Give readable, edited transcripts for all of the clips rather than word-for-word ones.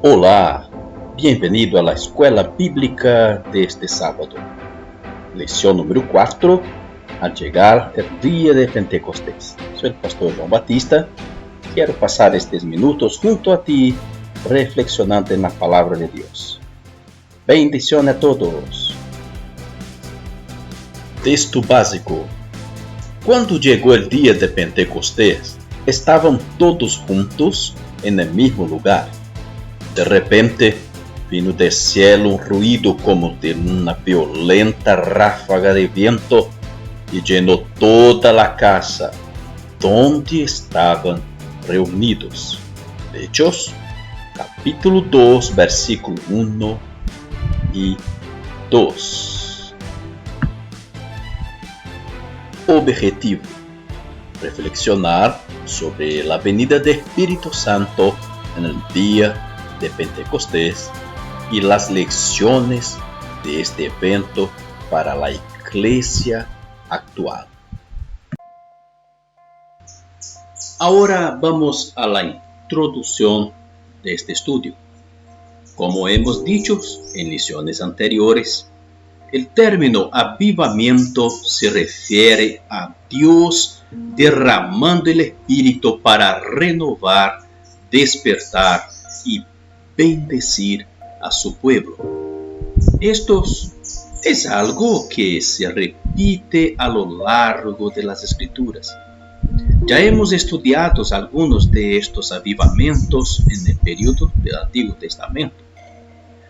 Hola, bienvenido a la escuela bíblica de este sábado. Lección número 4, al llegar el día de Pentecostés. Soy el pastor João Batista. Quiero pasar estos minutos junto a ti, reflexionando en la palabra de Dios. Bendición a todos. Texto básico. Cuando llegó el día de Pentecostés, estaban todos juntos en el mismo lugar. De repente, vino del cielo un ruido como de una violenta ráfaga de viento y llenó toda la casa donde estaban reunidos. Hechos, capítulo 2, versículo 1 y 2. Objetivo: reflexionar sobre la venida del Espíritu Santo en el día de Pentecostés y las lecciones de este evento para la iglesia actual. Ahora vamos a la introducción de este estudio. Como hemos dicho en lecciones anteriores, el término avivamiento se refiere a Dios derramando el Espíritu para renovar, despertar y bendecir a su pueblo. Esto es algo que se repite a lo largo de las Escrituras. Ya hemos estudiado algunos de estos avivamientos en el periodo del Antiguo Testamento.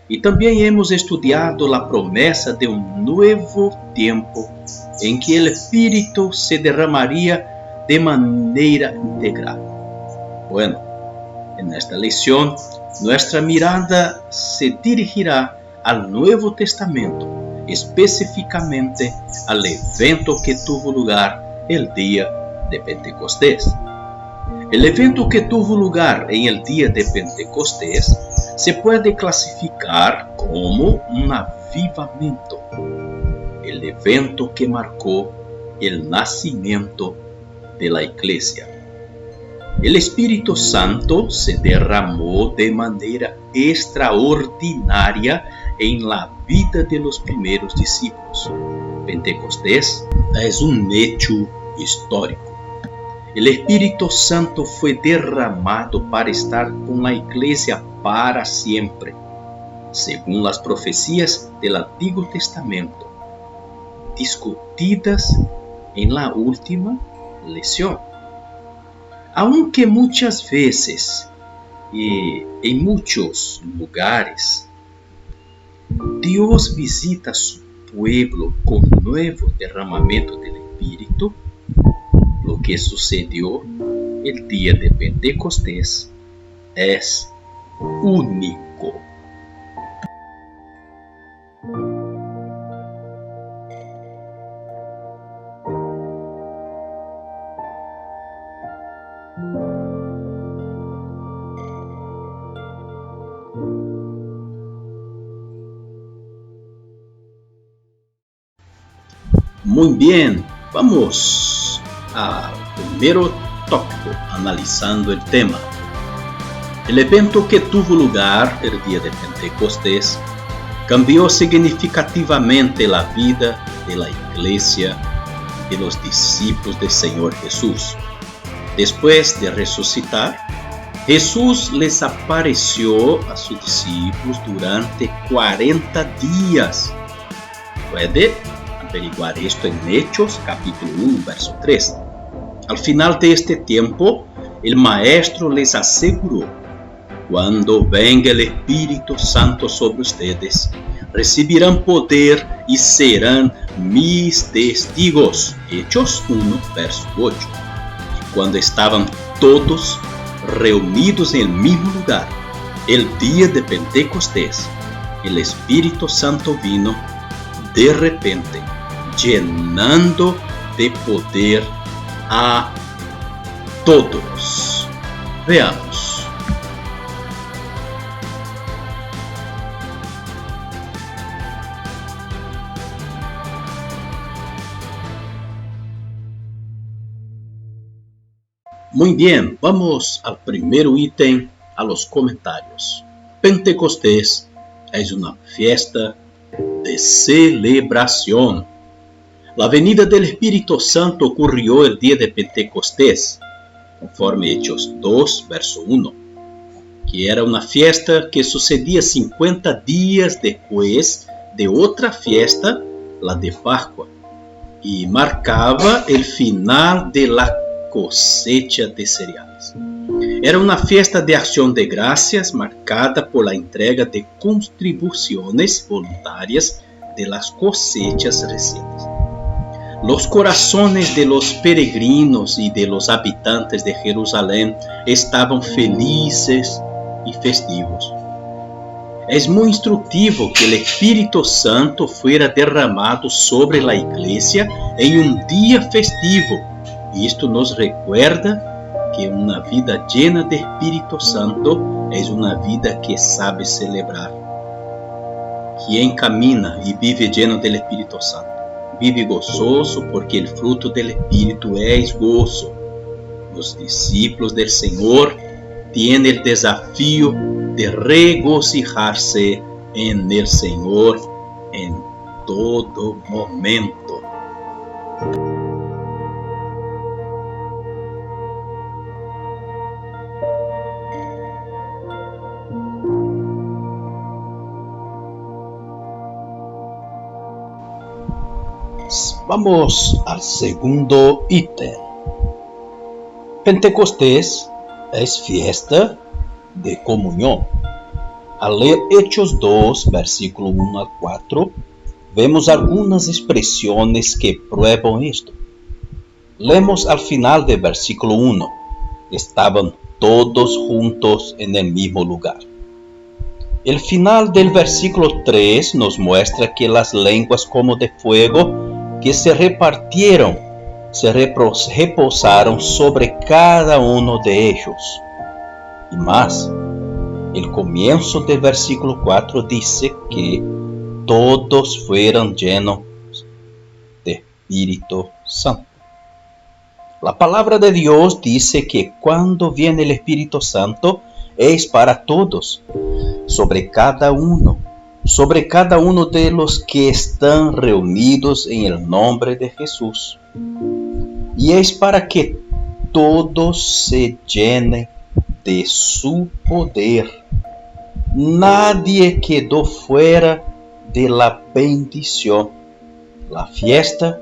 Y también hemos estudiado la promesa de un nuevo tiempo en que el Espíritu se derramaría de manera integral. Bueno, en esta lección, nuestra mirada se dirigirá al Nuevo Testamento, específicamente al evento que tuvo lugar el día de Pentecostés. El evento que tuvo lugar en el día de Pentecostés se puede clasificar como un avivamiento, el evento que marcó el nacimiento de la iglesia. El Espíritu Santo se derramó de manera extraordinaria en la vida de los primeros discípulos. Pentecostés es un hecho histórico. El Espíritu Santo fue derramado para estar con la iglesia para siempre, según las profecías del Antiguo Testamento, discutidas en la última lección. Aunque muchas veces y en muchos lugares Dios visita a su pueblo con nuevo derramamiento del Espíritu, lo que sucedió el día de Pentecostés es único. Muy bien, vamos al primer tópico, analizando el tema. El evento que tuvo lugar el día de Pentecostés cambió significativamente la vida de la iglesia y de los discípulos del Señor Jesús. Después de resucitar, Jesús les apareció a sus discípulos durante 40 días. Puede averiguar esto en Hechos, capítulo 1, verso 3. Al final de este tiempo, el Maestro les aseguró: cuando venga el Espíritu Santo sobre ustedes, recibirán poder y serán mis testigos. Hechos 1, verso 8. Cuando estaban todos reunidos en el mismo lugar, el día de Pentecostés, el Espíritu Santo vino de repente, llenando de poder a todos. Veamos. Muy bien, vamos al primer ítem, a los comentarios. Pentecostés es una fiesta de celebración. La venida del Espíritu Santo ocurrió el día de Pentecostés, conforme Hechos 2, verso 1, que era una fiesta que sucedía 50 días después de otra fiesta, la de Pascua, y marcaba el final de la cosecha de cereales. Era una fiesta de acción de gracias marcada por la entrega de contribuciones voluntarias de las cosechas recientes. Los corazones de los peregrinos y de los habitantes de Jerusalén estaban felices y festivos. Es muy instructivo que el Espíritu Santo fuera derramado sobre la iglesia en un día festivo, y esto nos recuerda que una vida llena de Espíritu Santo es una vida que sabe celebrar. Quien camina y vive lleno del Espíritu Santo vive gozoso, porque el fruto del Espíritu es gozo. Los discípulos del Señor tienen el desafío de regocijarse en el Señor en todo momento. Vamos al segundo ítem. Pentecostés es fiesta de comunión. Al leer Hechos 2, versículo 1 al 4, vemos algunas expresiones que prueban esto. Leemos al final del versículo 1. Estaban todos juntos en el mismo lugar. El final del versículo 3 nos muestra que las lenguas como de fuego que se repartieron, se reposaron sobre cada uno de ellos. Y más, el comienzo del versículo 4 dice que todos fueron llenos de Espíritu Santo. La palabra de Dios dice que cuando viene el Espíritu Santo es para todos, sobre cada uno de los que están reunidos en el nombre de Jesús. Y es para que todos se llenen de su poder. Nadie quedó fuera de la bendición. La fiesta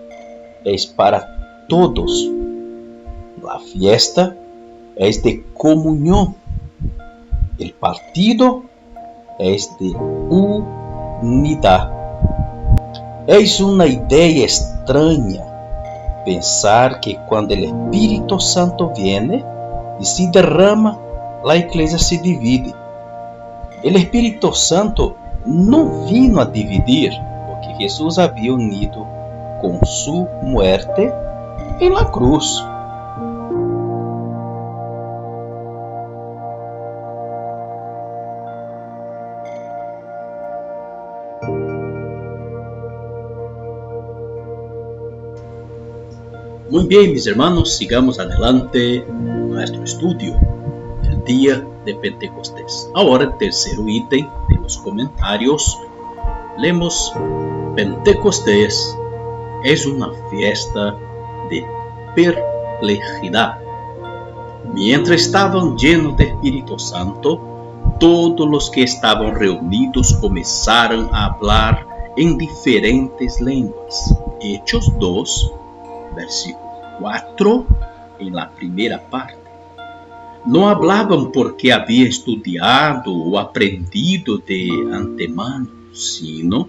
es para todos. La fiesta es de comunión. El partido es de unidad. Es una idea extraña pensar que cuando el Espíritu Santo viene y se derrama, la iglesia se divide. El Espíritu Santo no vino a dividir, porque Jesús había unido con su muerte en la cruz. Muy bien, mis hermanos, sigamos adelante con nuestro estudio, el día de Pentecostés. Ahora, el tercer ítem de los comentarios, leemos: Pentecostés es una fiesta de perplejidad. Mientras estaban llenos de Espíritu Santo, todos los que estaban reunidos comenzaron a hablar en diferentes lenguas. Hechos 2, versículo 4, en la primera parte. No hablaban porque habían estudiado o aprendido de antemano, sino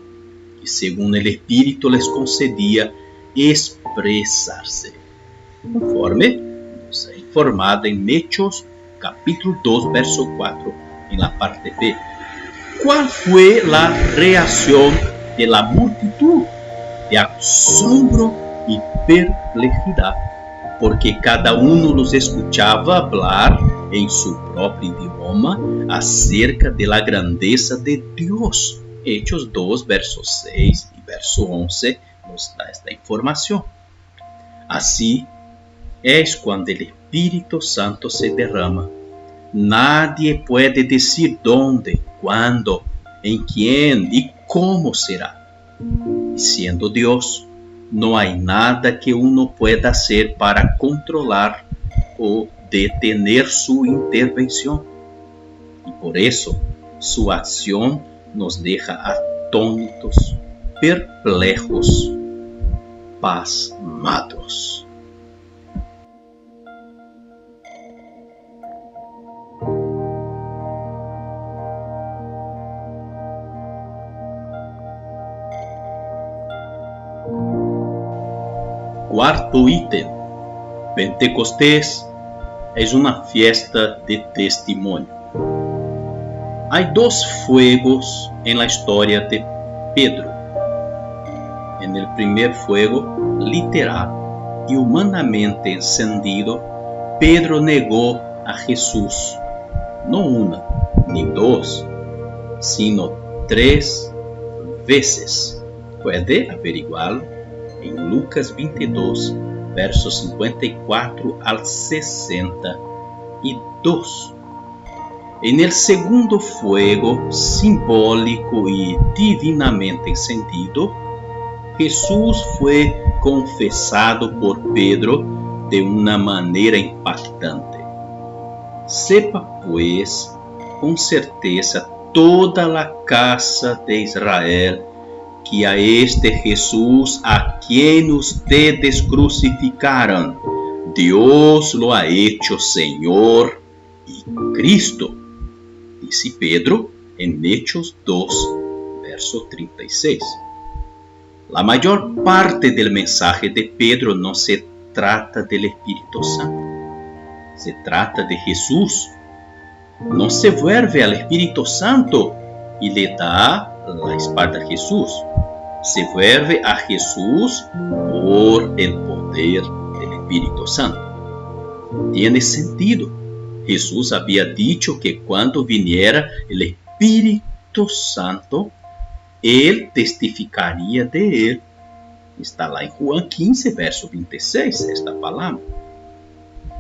que según el Espíritu les concedía expresarse, conforme nos ha informado en Hechos capítulo 2, verso 4, en la parte B. ¿Cuál fue la reacción de la multitud? De asombro y perplejidad, porque cada uno los escuchaba hablar en su propio idioma acerca de la grandeza de Dios. Hechos 2, verso 6 y verso 11 nos da esta información. Así es cuando el Espíritu Santo se derrama. Nadie puede decir dónde cuándo, en quién y cómo será. Y siendo Dios, no hay nada que uno pueda hacer para controlar o detener su intervención. Y por eso su acción nos deja atónitos, perplejos, pasmados. Cuarto ítem. Pentecostés es una fiesta de testimonio. Hay dos fuegos en la historia de Pedro. En el primer fuego, literal y humanamente encendido, Pedro negó a Jesús, no una ni dos, sino 3 veces. Puede averiguarlo en Lucas 22, versos 54 al 62. En el segundo fuego, simbólico y divinamente encendido, Jesús fue confesado por Pedro de una manera impactante. Sepa pues con certeza toda la casa de Israel que a este Jesús a quien ustedes crucificaron, Dios lo ha hecho Señor y Cristo. Dice Pedro en Hechos 2, verso 36. La mayor parte del mensaje de Pedro no se trata del Espíritu Santo, se trata de Jesús. No se vuelve al Espíritu Santo y le da la espalda a Jesús. Se vuelve a Jesús por el poder del Espíritu Santo. Tiene sentido. Jesús había dicho que cuando viniera el Espíritu Santo, Él testificaría de Él. Está lá en Juan 15, verso 26, esta palabra.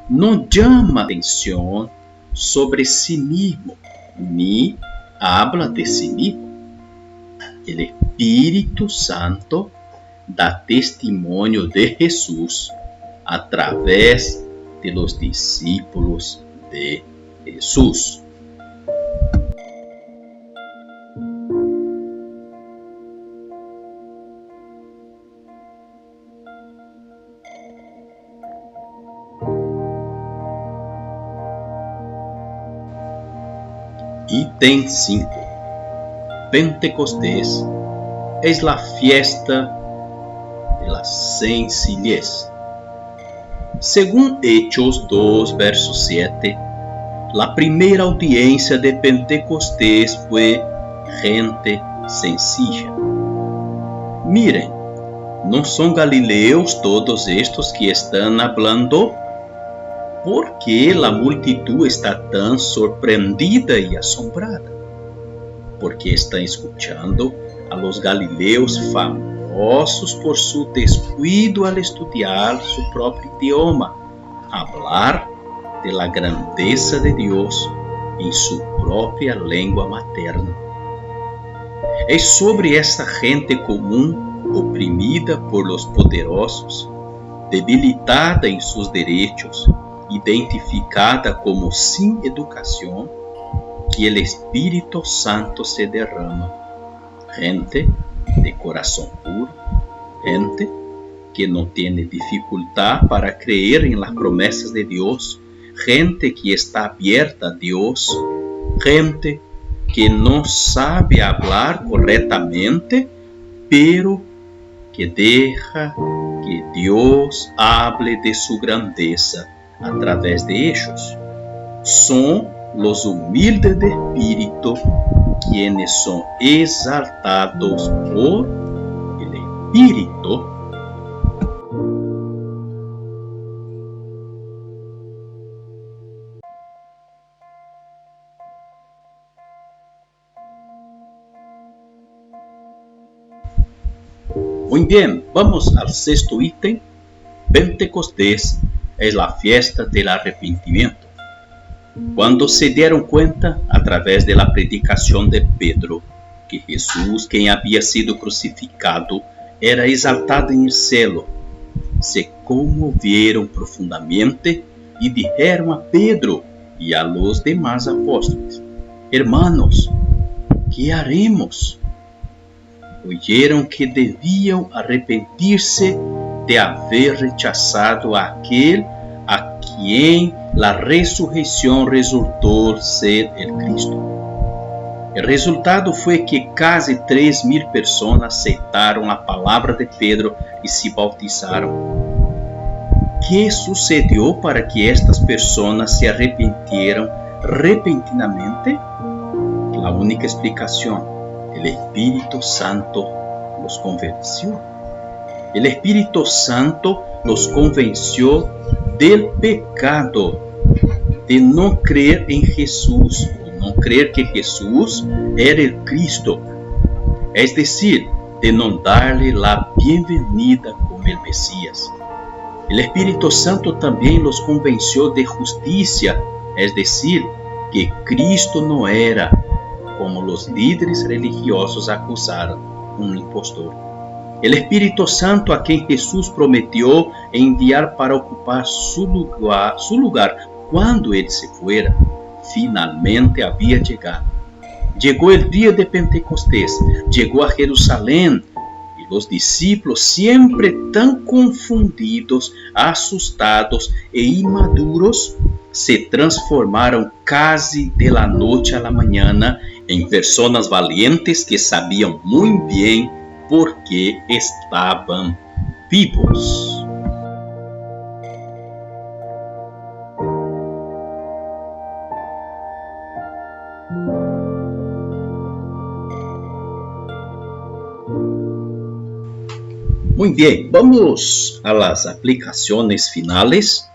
No llama atención sobre sí mismo, ni habla de sí mismo. El Espíritu Santo da testimonio de Jesús a través de los discípulos de Jesús. Ítem 5. Pentecostés es la fiesta de la sencillez. Según Hechos 2, verso 7, la primera audiencia de Pentecostés fue gente sencilla. Miren, ¿no son galileos todos estos que están hablando? ¿Por qué la multitud está tan sorprendida y asombrada? Porque están escuchando a los galileos famosos por su descuido al estudiar su propio idioma, hablar de la grandeza de Dios en su propia lengua materna. Es sobre esta gente común, oprimida por los poderosos, debilitada en sus derechos, identificada como sin educación, que el Espíritu Santo se derrama. Gente de corazón puro, gente que no tiene dificultad para creer en las promesas de Dios, gente que está abierta a Dios, gente que no sabe hablar correctamente, pero que deja que Dios hable de su grandeza a través de ellos. Son los humildes de espíritu quienes son exaltados por el Espíritu. Muy bien, vamos al sexto ítem. Pentecostés es la fiesta del arrepentimiento. Cuando se dieron cuenta, a través de la predicación de Pedro, que Jesús, quien había sido crucificado, era exaltado en el cielo, se conmovieron profundamente y dijeron a Pedro y a los demás apóstoles: hermanos, ¿qué haremos? Oyeron que debían arrepentirse de haber rechazado a aquel a quien la resurrección resultó ser el Cristo. El resultado fue que casi 3,000 personas aceptaron la palabra de Pedro y se bautizaron. ¿Qué sucedió para que estas personas se arrepintieran repentinamente? La única explicación: el Espíritu Santo los convenció. El Espíritu Santo los convenció del pecado, de no creer en Jesús, o no creer que Jesús era el Cristo, es decir, de no darle la bienvenida como el Mesías. El Espíritu Santo también los convenció de justicia, es decir, que Cristo no era, como los líderes religiosos acusaron, un impostor. El Espíritu Santo, a quien Jesús prometió enviar para ocupar su lugar cuando Él se fuera, finalmente había llegado. Llegó el día de Pentecostés, llegó a Jerusalén, y los discípulos, siempre tan confundidos, asustados e inmaduros, se transformaron casi de la noche a la mañana en personas valientes que sabían muy bien por qué estaban vivos. Muy bien, vamos a las aplicaciones finales,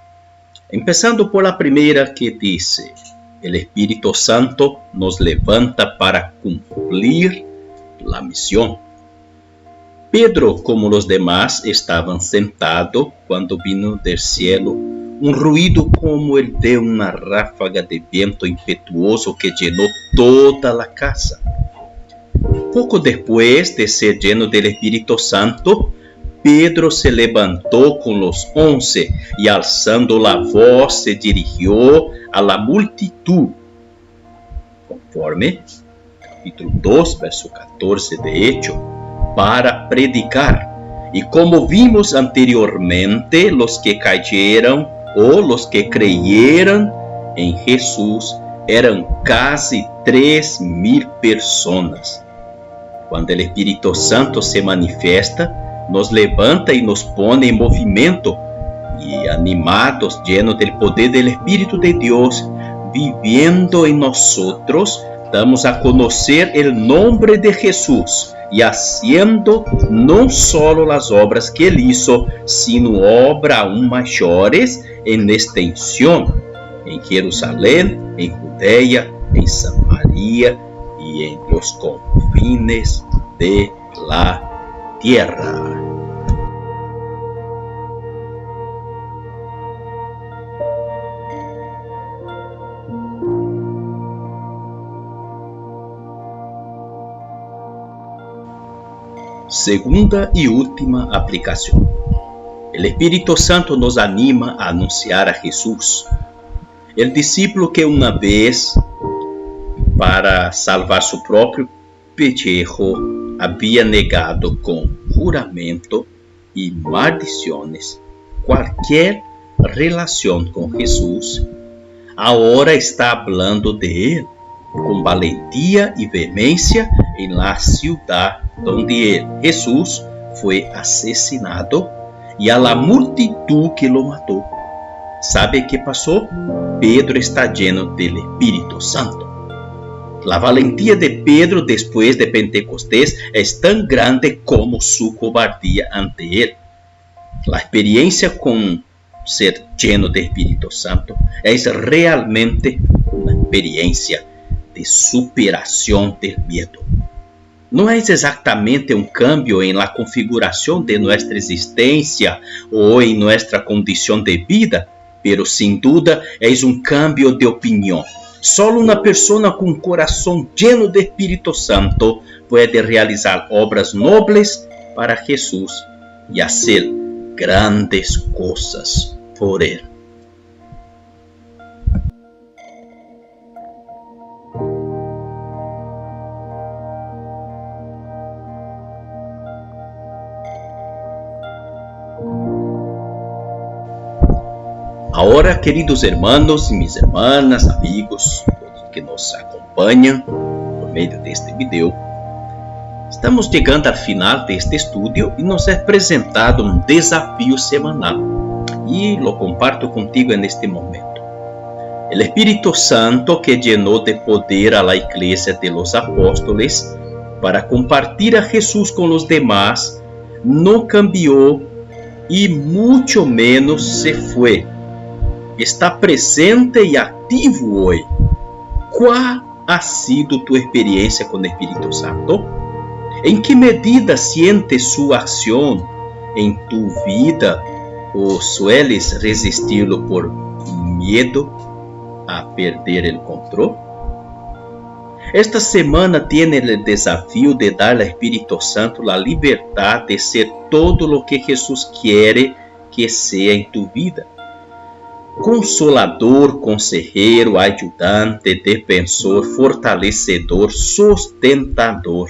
empezando por la primera, que dice: el Espíritu Santo nos levanta para cumplir la misión. Pedro, como los demás, estaban sentados cuando vino del cielo un ruido como el de una ráfaga de viento impetuoso que llenó toda la casa. Poco después de ser lleno del Espíritu Santo, Pedro se levantó con los 11 y, alzando la voz, se dirigió a la multitud, conforme capítulo 2, verso 14 de Hechos, para predicar. Y como vimos anteriormente, los que cayeron o los que creyeron en Jesús eran casi 3,000 personas. Cuando el Espíritu Santo se manifiesta, nos levanta y nos pone en movimiento, y animados, llenos del poder del Espíritu de Dios, viviendo en nosotros, damos a conocer el nombre de Jesús y haciendo no solo las obras que Él hizo, sino obras aún mayores en extensión, en Jerusalén, en Judea, en Samaria y en los confines de la tierra. Segunda y última aplicación. El Espíritu Santo nos anima a anunciar a Jesús. El discípulo que una vez, para salvar su propio pellejo, había negado con juramento y maldiciones cualquier relación con Jesús, ahora está hablando de Él con valentía y vehemencia en la ciudad donde Él, Jesús, fue asesinado, y a la multitud que lo mató. ¿Sabe qué pasó? Pedro está lleno del Espíritu Santo. La valentía de Pedro después de Pentecostés es tan grande como su cobardía ante Él. La experiencia con ser lleno del Espíritu Santo es realmente una experiencia de superación del miedo. No es exactamente un cambio en la configuración de nuestra existencia o en nuestra condición de vida, pero sin duda es un cambio de opinión. Solo una persona con un corazón lleno de Espíritu Santo puede realizar obras nobles para Jesús y hacer grandes cosas por Él. Ahora, queridos hermanos y mis hermanas, amigos, todos que nos acompañan por medio de este video, estamos llegando al final de este estudio y nos es presentado un desafío semanal y lo comparto contigo en este momento. El Espíritu Santo que llenó de poder a la iglesia de los apóstoles para compartir a Jesús con los demás, no cambió y mucho menos se fue. Está presente y activo hoy. ¿Cuál ha sido tu experiencia con el Espíritu Santo? ¿En qué medida sientes su acción en tu vida o sueles resistirlo por miedo a perder el control? Esta semana tiene el desafío de dar al Espíritu Santo la libertad de ser todo lo que Jesús quiere que sea en tu vida. Consolador, consejero, ayudante, defensor, fortalecedor, sustentador.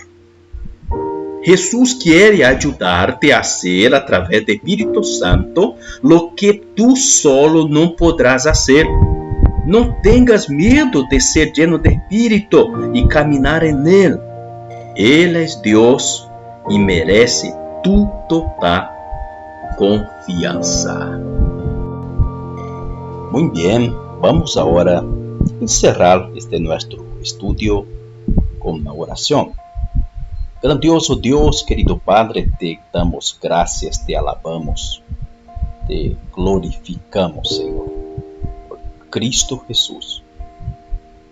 Jesús quiere ayudarte a hacer a través del Espíritu Santo lo que tú solo no podrás hacer. No tengas miedo de ser lleno de Espíritu y caminar en Él. Él es Dios y merece tu total confianza. Muy bien, vamos ahora a encerrar este nuestro estudio con una oración. Grandioso Dios, querido Padre, te damos gracias, te alabamos, te glorificamos, Señor, por Cristo Jesús,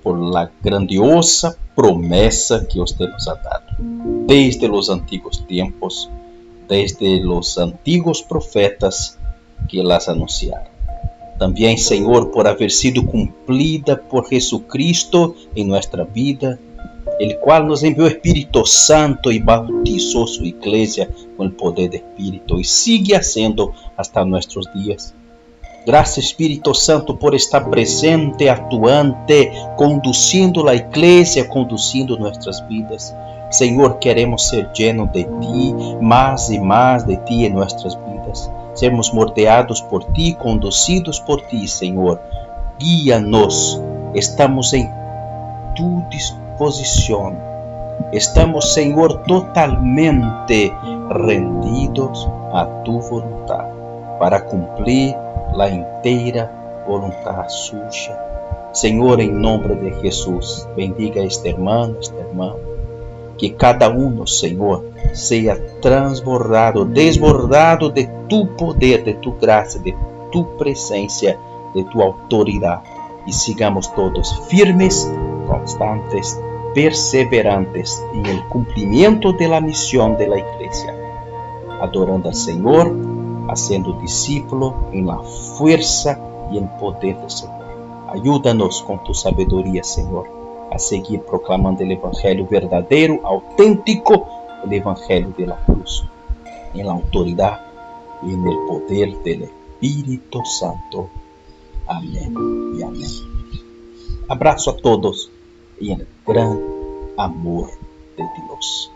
por la grandiosa promesa que usted nos ha dado, desde los antiguos tiempos, desde los antiguos profetas que las anunciaron. También, Señor, por haber sido cumplida por Jesucristo en nuestra vida, el cual nos envió Espíritu Santo y bautizó su iglesia con el poder de Espíritu y sigue haciendo hasta nuestros días. Gracias, Espíritu Santo, por estar presente, actuante, conduciendo la iglesia, conduciendo nuestras vidas. Señor, queremos ser llenos de ti, más y más de ti en nuestras vidas. Sermos moldeados por ti, conducidos por ti, Señor. Guíanos. Estamos en tu disposición. Estamos, Señor, totalmente rendidos a tu voluntad para cumplir la entera voluntad suya. Señor, en nombre de Jesús, bendiga a este hermano, que cada uno, Señor, sea transbordado, desbordado de tu poder, de tu gracia, de tu presencia, de tu autoridad, y sigamos todos firmes, constantes, perseverantes en el cumplimiento de la misión de la iglesia, adorando al Señor, haciendo discípulo en la fuerza y en poder del Señor. Ayúdanos con tu sabiduría, Señor, a seguir proclamando el Evangelio verdadero, auténtico, el Evangelio de la cruz, en la autoridad y en el poder del Espíritu Santo. Amén y amén. Abrazo a todos y en el gran amor de Dios.